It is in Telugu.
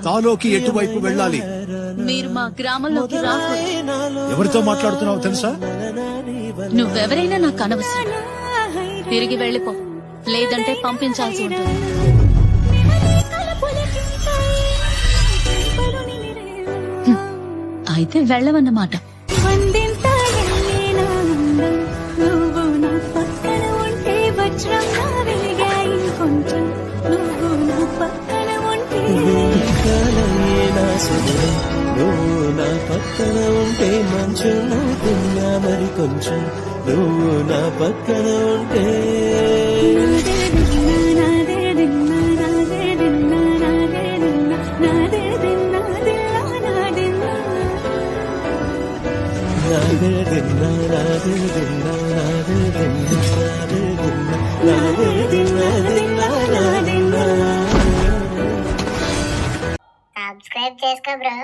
తాలోకి ఎటువైపు వెళ్ళాలి? మీరు మా గ్రామంలోకి రాకూడదు. ఎవరితో మాట్లాడుతున్నావు తెలుసా? నువ్వెవరైనా నాకు అనవసరం. తిరిగి వెళ్ళిపో, లేదంటే పంపించాల్సి ఉంటుంది. అయితే వెళ్ళవన్నమాట. నువ్వు నా పక్కన ఉంటే మంచం అవుతున్నా మరి కొంచెం నువ్వు నా పక్కన ఉంటే సబ్స్క్రైబ్ చేసుకో బ్రో.